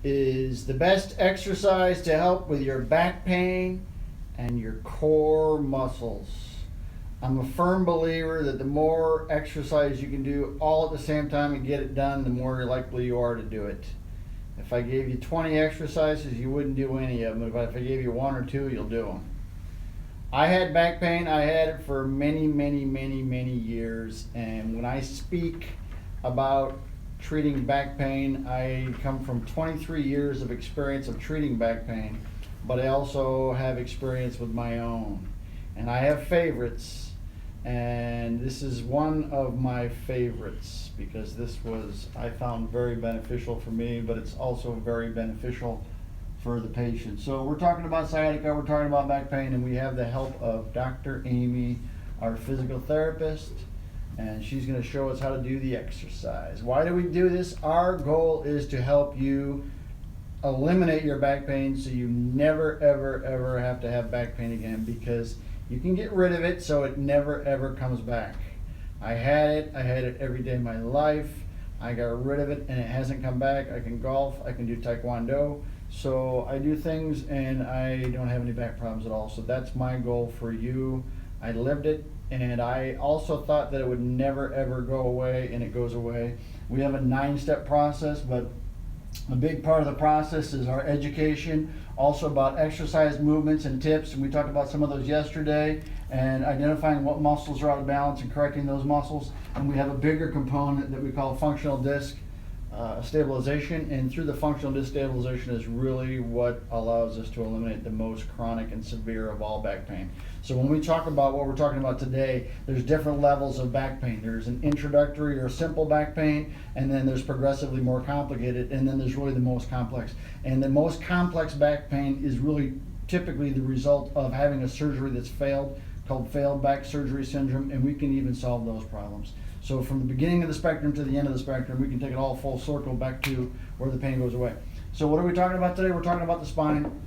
is the best exercise to help with your back pain and your core muscles. I'm a firm believer that the more exercise you can do all at the same time and get it done, the more likely you are to do it. If I gave you 20 exercises, you wouldn't do any of them. But if I gave you one or two, you'll do them. I had back pain. I had it for many, many, many, many years. And when I speak about treating back pain, I come from 23 years of experience of treating back pain, but I also have experience with my own. And I have favorites. And this is one of my favorites because this was, I found, very beneficial for me, but it's also very beneficial for the patient. So we're talking about sciatica, we're talking about back pain, and we have the help of Dr. Amy, our physical therapist, and she's going to show us how to do the exercise. Why do we do this? Our goal is to help you eliminate your back pain so you never, ever, ever have to have back pain again, because you can get rid of it so it never, ever comes back. I had it every day of my life. I got rid of it and it hasn't come back. I can golf, I can do taekwondo. So I do things and I don't have any back problems at all. So that's my goal for you. I lived it, and I also thought that it would never, ever go away, and it goes away. We have a 9-step process, but a big part of the process is our education, also about exercise movements and tips, and we talked about some of those yesterday, and identifying what muscles are out of balance and correcting those muscles. And we have a bigger component that we call functional disc stabilization, and through the functional disc stabilization is really what allows us to eliminate the most chronic and severe of all back pain. So when we talk about what we're talking about today, there's different levels of back pain. There's an introductory or simple back pain, and then there's progressively more complicated, and then there's really the most complex. And the most complex back pain is really typically the result of having a surgery that's failed, called failed back surgery syndrome, and we can even solve those problems. So from the beginning of the spectrum to the end of the spectrum, we can take it all full circle back to where the pain goes away. So what are we talking about today? We're talking about the spine.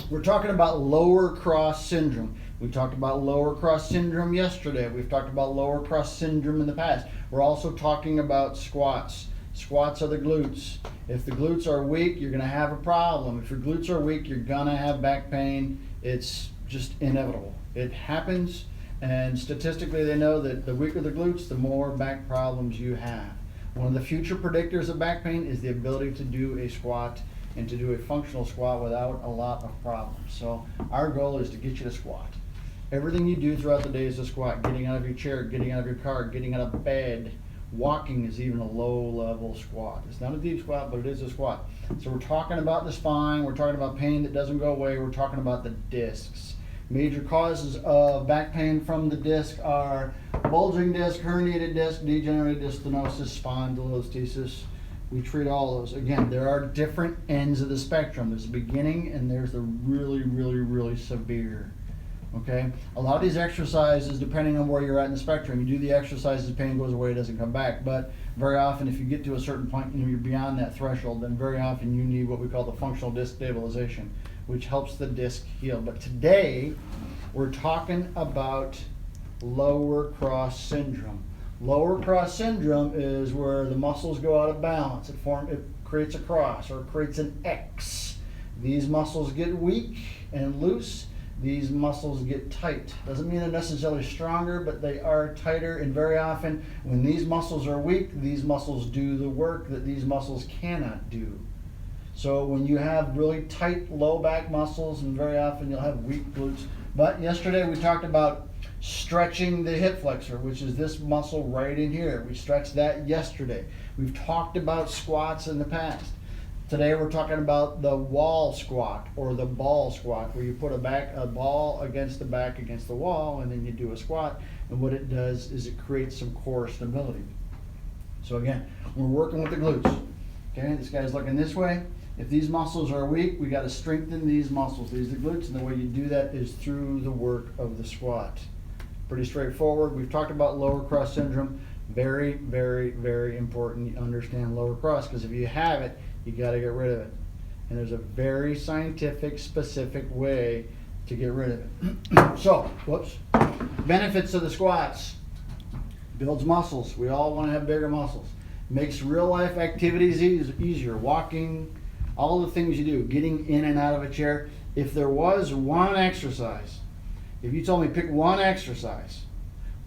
We're talking about lower cross syndrome. We talked about lower cross syndrome yesterday. We've talked about lower cross syndrome in the past. We're also talking about squats. Squats are the glutes. If the glutes are weak, you're going to have a problem. If your glutes are weak, you're going to have back pain. It's just inevitable. It happens. And statistically, they know that the weaker the glutes, the more back problems you have. One of the future predictors of back pain is the ability to do a squat and to do a functional squat without a lot of problems. So our goal is to get you to squat. Everything you do throughout the day is a squat. Getting out of your chair, getting out of your car, getting out of bed. Walking is even a low-level squat. It's not a deep squat, but it is a squat. So we're talking about the spine. We're talking about pain that doesn't go away. We're talking about the discs. Major causes of back pain from the disc are bulging disc, herniated disc, degenerated disc stenosis, spondylolisthesis. We treat all those. Again, there are different ends of the spectrum. There's the beginning and there's the really, really, really severe. Okay? A lot of these exercises, depending on where you're at in the spectrum, you do the exercises, pain goes away, it doesn't come back. But very often, if you get to a certain point, you're beyond that threshold, then very often you need what we call the functional disc stabilization, which helps the disc heal. But today, we're talking about lower cross syndrome. Lower cross syndrome is where the muscles go out of balance. It creates a cross, or it creates an X. These muscles get weak and loose. These muscles get tight. Doesn't mean they're necessarily stronger, but they are tighter, and very often when these muscles are weak, these muscles do the work that these muscles cannot do. So when you have really tight low back muscles, and very often you'll have weak glutes. But yesterday we talked about stretching the hip flexor, which is this muscle right in here. We stretched that yesterday. We've talked about squats in the past. Today we're talking about the wall squat or the ball squat, where you put a ball against the back against the wall, and then you do a squat. And what it does is it creates some core stability. So again, we're working with the glutes. Okay, this guy's looking this way. If these muscles are weak, we got to strengthen these muscles. These are the glutes, and the way you do that is through the work of the squat. Pretty straightforward. We've talked about lower cross syndrome. Very, very, very important you understand lower cross, because if you have it, you got to get rid of it. And there's a very scientific, specific way to get rid of it. So, benefits of the squats. Builds muscles. We all want to have bigger muscles. Makes real life activities easier. Walking, all the things you do, getting in and out of a chair. If there was one exercise, if you told me pick one exercise,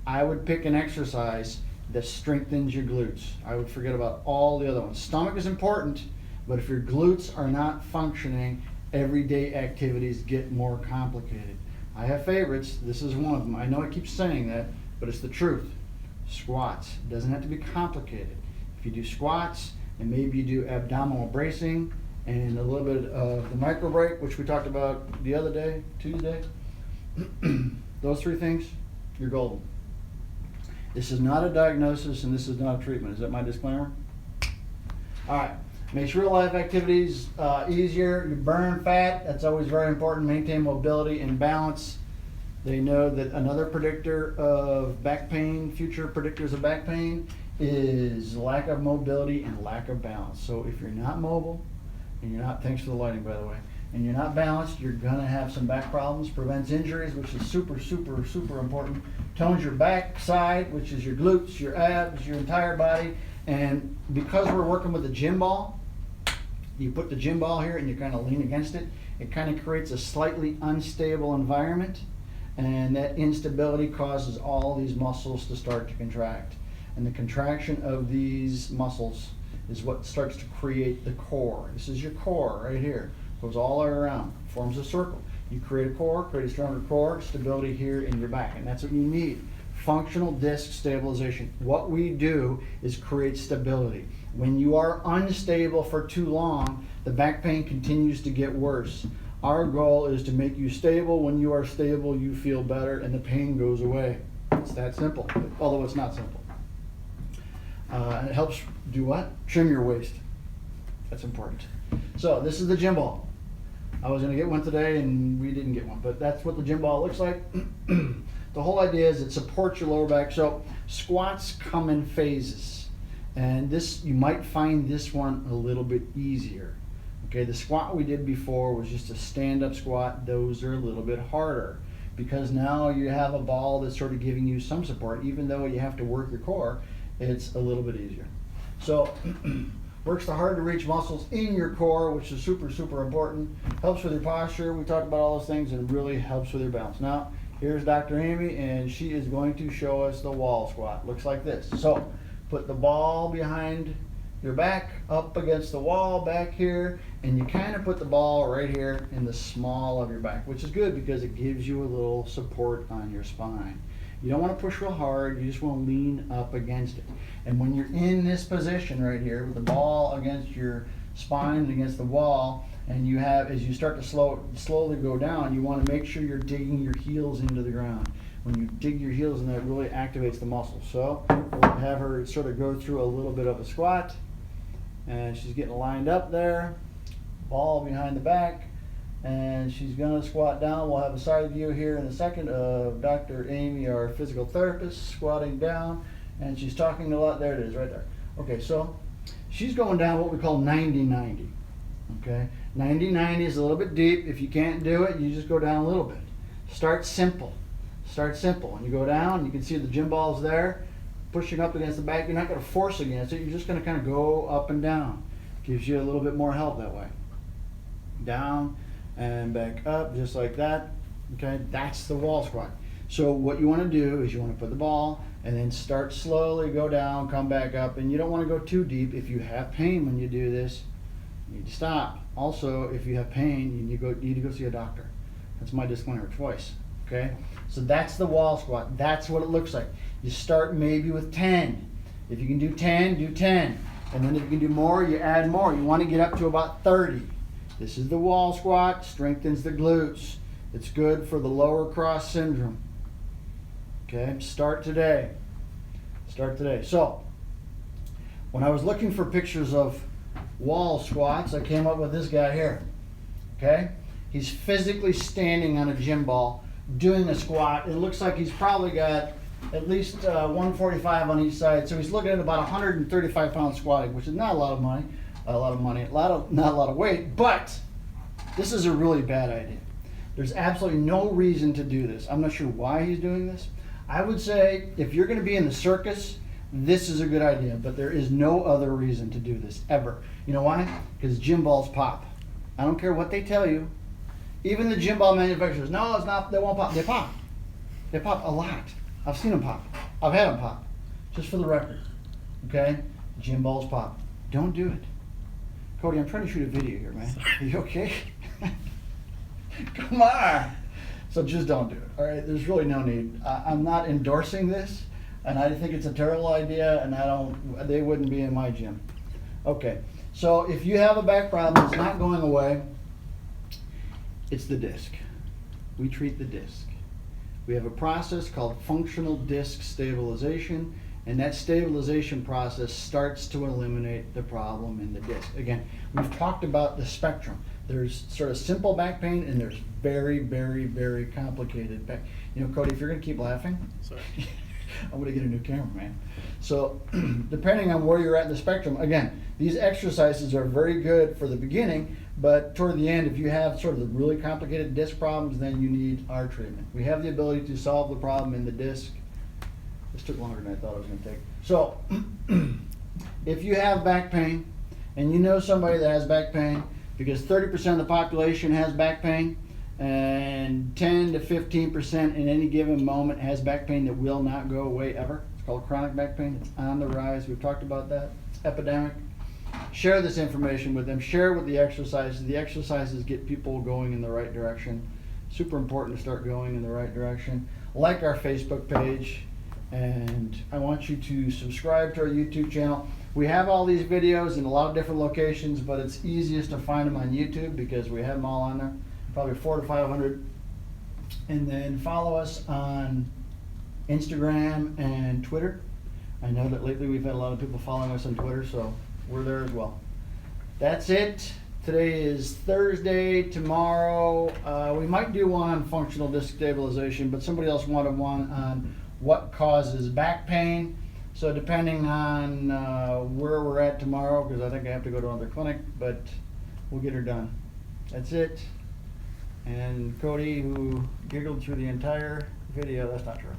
I would pick an exercise that strengthens your glutes. I would forget about all the other ones. Stomach is important, but if your glutes are not functioning, everyday activities get more complicated. I have favorites. This is one of them. I know I keep saying that, but it's the truth. Squats. It doesn't have to be complicated. If you do squats, and maybe you do abdominal bracing, and a little bit of the micro break, which we talked about the other day, Tuesday, those three things, you're golden. This is not a diagnosis, and this is not a treatment. Is that my disclaimer? All right. Makes real life activities easier. You burn fat. That's always very important. Maintain mobility and balance. They know that another predictor of back pain, future predictors of back pain, is lack of mobility and lack of balance. So if you're not mobile, and you're not, thanks for the lighting by the way, and you're not balanced, you're gonna have some back problems. Prevents injuries, which is super, super, super important. Tones your back side, which is your glutes, your abs, your entire body. And because we're working with a gym ball, you put the gym ball here and you kind of lean against it. It kind of creates a slightly unstable environment, and that instability causes all these muscles to start to contract. And the contraction of these muscles is what starts to create the core. This is your core right here. Goes all the way around, forms a circle. You create a core, create a stronger core, stability here in your back, and that's what you need. Functional disc stabilization. What we do is create stability. When you are unstable for too long, the back pain continues to get worse. Our goal is to make you stable. When you are stable, you feel better and the pain goes away. It's that simple, although it's not simple. And it helps do what? Trim your waist. That's important. So this is the gym ball. I was going to get one today and we didn't get one, but that's what the gym ball looks like. The whole idea is it supports your lower back. So squats come in phases, and this, you might find this one a little bit easier. Okay, the squat we did before was just a stand-up squat. Those are a little bit harder because now you have a ball that's sort of giving you some support. Even though you have to work your core, it's a little bit easier. So works the hard to reach muscles in your core, which is super, super important. Helps with your posture. We talked about all those things, and really helps with your balance. Now, here's Dr. Amy, and she is going to show us the wall squat. Looks like this. So put the ball behind your back, up against the wall back here, and you kind of put the ball right here in the small of your back, which is good because it gives you a little support on your spine. You don't want to push real hard, you just want to lean up against it. And when you're in this position right here with the ball against your spine and against the wall, and you have, as you start to slowly go down, you want to make sure you're digging your heels into the ground. When you dig your heels in, that really activates the muscles. So we'll have her sort of go through a little bit of a squat, and she's getting lined up there, ball behind the back, and she's going to squat down. We'll have a side view here in a second of Dr. Amy, our physical therapist, squatting down, and she's talking a lot. There it is, right there. Okay, so she's going down what we call 90-90. Okay, 90-90 is a little bit deep. If you can't do it, you just go down a little bit. Start simple. Start simple. When you go down, you can see the gym ball's there, pushing up against the back. You're not going to force against it. You're just going to kind of go up and down. Gives you a little bit more help that way. Down and back up, just like that. Okay, that's the wall squat. So what you want to do is you want to put the ball and then start slowly, go down, come back up, and you don't want to go too deep. If you have pain when you do this, you need to stop. Also, if you have pain, you need to go see a doctor. That's my disclaimer twice. Okay, so that's the wall squat. That's what it looks like. You start maybe with 10. If you can do 10, do 10. And then if you can do more, you add more. You want to get up to about 30. This is the wall squat, strengthens the glutes. It's good for the lower cross syndrome. Okay, start today. Start today. So, when I was looking for pictures of wall squats, I came up with this guy here. Okay, he's physically standing on a gym ball doing a squat. It looks like he's probably got at least 145 on each side, so he's looking at about 135 pounds squatting, which is not a lot of money, not a lot of weight, but this is a really bad idea. There's absolutely no reason to do this. I'm not sure why he's doing this. I would say if you're going to be in the circus this is a good idea, but there is no other reason to do this ever. You know why? Because gym balls pop. I don't care what they tell you. Even the gym ball manufacturers, no, it's not, they won't pop. They pop. They pop a lot. I've seen them pop. I've had them pop. Just for the record. Okay? Gym balls pop. Don't do it. Cody, I'm trying to shoot a video here, man. Are you okay? Come on. So just don't do it. All right? There's really no need. I'm not endorsing this, and I think it's a terrible idea, and they wouldn't be in my gym. Okay. So if you have a back problem that's not going away, it's the disc. We treat the disc. We have a process called functional disc stabilization, and that stabilization process starts to eliminate the problem in the disc. Again, we've talked about the spectrum. There's sort of simple back pain, and there's very, very, very complicated back. You know, Cody, if you're going to keep laughing, Sorry. I'm going to get a new camera, man. So depending on where you're at in the spectrum, again, these exercises are very good for the beginning, but toward the end, if you have sort of the really complicated disc problems, then you need our treatment. We have the ability to solve the problem in the disc. This took longer than I thought it was going to take. So if you have back pain, and you know somebody that has back pain, because 30% of the population has back pain, and 10 to 15% in any given moment has back pain that will not go away ever. It's called chronic back pain. It's on the rise. We've talked about that. It's epidemic. Share this information with them. Share with the exercises. The exercises get people going in the right direction. Super important to start going in the right direction. Like our Facebook page, and I want you to subscribe to our YouTube channel. We have all these videos in a lot of different locations, but it's easiest to find them on YouTube because we have them all on there. Probably 400 to 500. And then follow us on Instagram and Twitter. I know that lately we've had a lot of people following us on Twitter, so we're there as well. That's it. Today is Thursday. Tomorrow we might do one on functional disc stabilization, but somebody else wanted one on what causes back pain. So depending on where we're at tomorrow, because I think I have to go to another clinic, but we'll get her done. That's it. And Cody, who giggled through the entire video, that's not true.